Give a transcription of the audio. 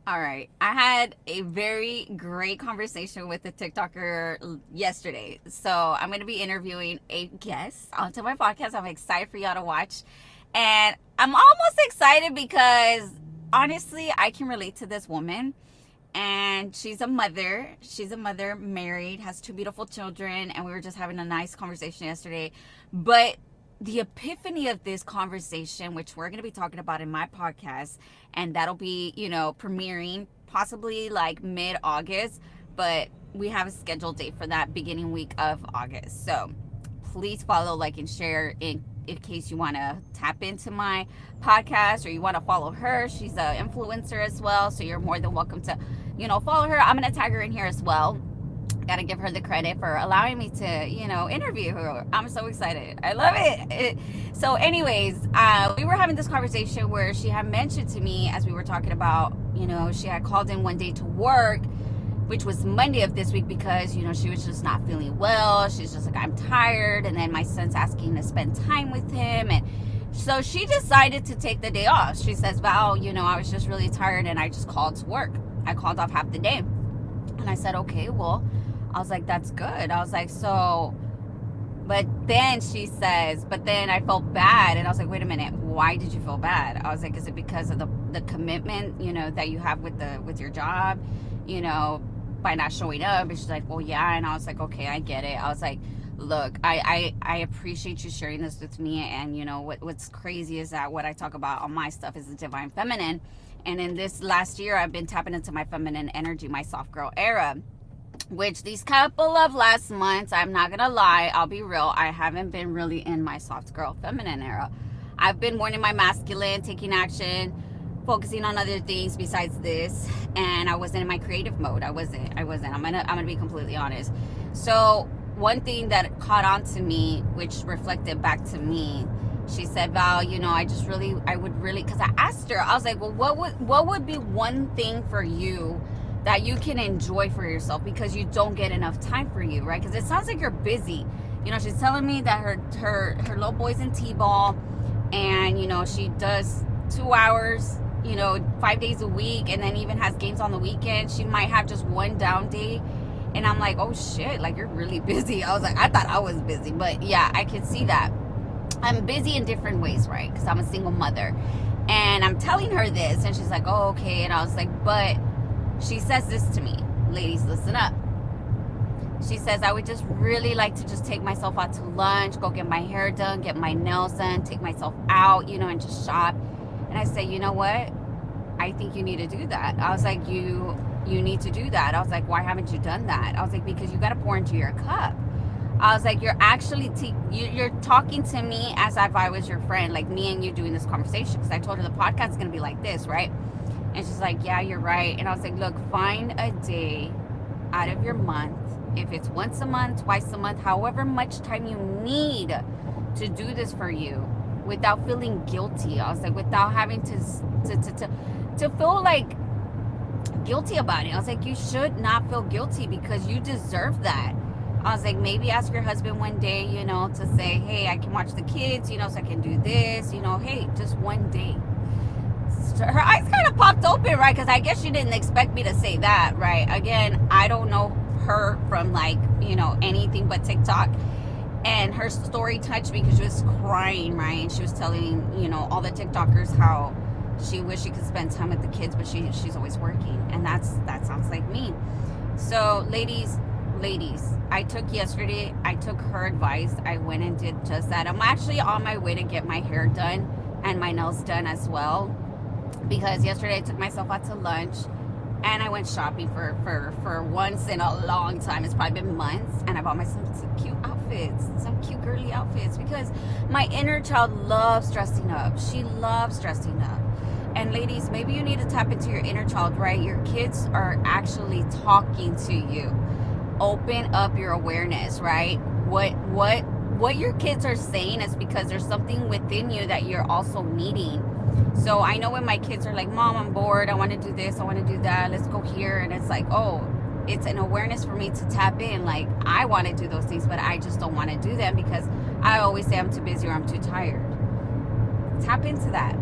All right. I had a very great conversation with a TikToker yesterday. So I'm going to be interviewing a guest onto my podcast. I'm excited for y'all to watch. And I'm almost excited because honestly, I can relate to this woman. And she's a mother. She's a mother, married, has two beautiful children. And we were just having a nice conversation yesterday. But the epiphany of this conversation, which we're going to be talking about in my podcast, and that'll be, premiering possibly like mid-August, but we have a scheduled date for that beginning week of August. So please follow, like, and share in case you want to tap into my podcast or you want to follow her. She's an influencer as well, so you're more than welcome to, follow her. I'm going to tag her in here as well. Gotta give her the credit for allowing me to, interview her. I'm so excited. I love it. So anyways, we were having this conversation where she had mentioned to me, as we were talking about, she had called in one day to work, which was Monday of this week, because, she was just not feeling well. She's just like, I'm tired. And then my son's asking to spend time with him. And so she decided to take the day off. She says, Val, I was just really tired and I just called to work. I called off half the day. And I said, okay, well, I was like, that's good. I was like, so, but then she says, but then I felt bad. And I was like, wait a minute, why did you feel bad? I was like, is it because of the commitment, that you have with your job, by not showing up? And she's like, well, yeah. And I was like, okay, I get it. I was like, look, I appreciate you sharing this with me. And what's crazy is that what I talk about on my stuff is the divine feminine. And in this last year, I've been tapping into my feminine energy, my soft girl era, which these couple of last months, I'm not gonna lie, I'll be real, I haven't been really in my soft girl feminine era. I've been more in my masculine, taking action, focusing on other things besides this, and I wasn't in my creative mode. I wasn't. I'm gonna be completely honest. So one thing that caught on to me, which reflected back to me, she said, Val, I would really, because I asked her, I was like, well, what would be one thing for you that you can enjoy for yourself, because you don't get enough time for you, right? Because it sounds like you're busy. She's telling me that her little boy's in t-ball, and she does 2 hours, 5 days a week, and then even has games on the weekend. She might have just one down day, and I'm like, oh shit, like, you're really busy. I was like, I thought I was busy, but yeah, I can see that I'm busy in different ways, right? Because I'm a single mother, and I'm telling her this, and she's like, oh, okay. And I was like, but she says this to me, ladies, listen up. She says, I would just really like to just take myself out to lunch, go get my hair done, get my nails done, take myself out, and just shop. And I say, you know what? I think you need to do that. I was like, you need to do that. I was like, why haven't you done that? I was like, because you got to pour into your cup. I was like, you're actually, you're talking to me as if I was your friend, like me and you doing this conversation. Because I told her the podcast is going to be like this, right? And she's like, yeah, you're right. And I was like, look, find a day out of your month. If it's once a month, twice a month, however much time you need to do this for you without feeling guilty. I was like, without having to feel like guilty about it. I was like, you should not feel guilty because you deserve that. I was like, maybe ask your husband one day, to say, hey, I can watch the kids, so I can do this, hey, just one day. Her eyes kind of popped open, right? Because I guess she didn't expect me to say that, right? Again, I don't know her from anything but TikTok, and her story touched me because she was crying, right? And she was telling all the TikTokers how she wished she could spend time with the kids, but she's always working, and that sounds like me. So ladies, I took her advice. I went and did just that. I'm actually on my way to get my hair done and my nails done as well, because yesterday I took myself out to lunch and I went shopping for once in a long time. It's probably been months, and I bought myself some cute outfits, some cute girly outfits, because my inner child loves dressing up. She loves dressing up. And ladies, maybe you need to tap into your inner child, right? Your kids are actually talking to you. Open up your awareness, right? What your kids are saying is because there's something within you that you're also needing. So I know when my kids are like, Mom, I'm bored, I want to do this, I want to do that, let's go here. And it's like, oh, it's an awareness for me to tap in. Like, I want to do those things, but I just don't want to do them because I always say I'm too busy or I'm too tired. Tap into that.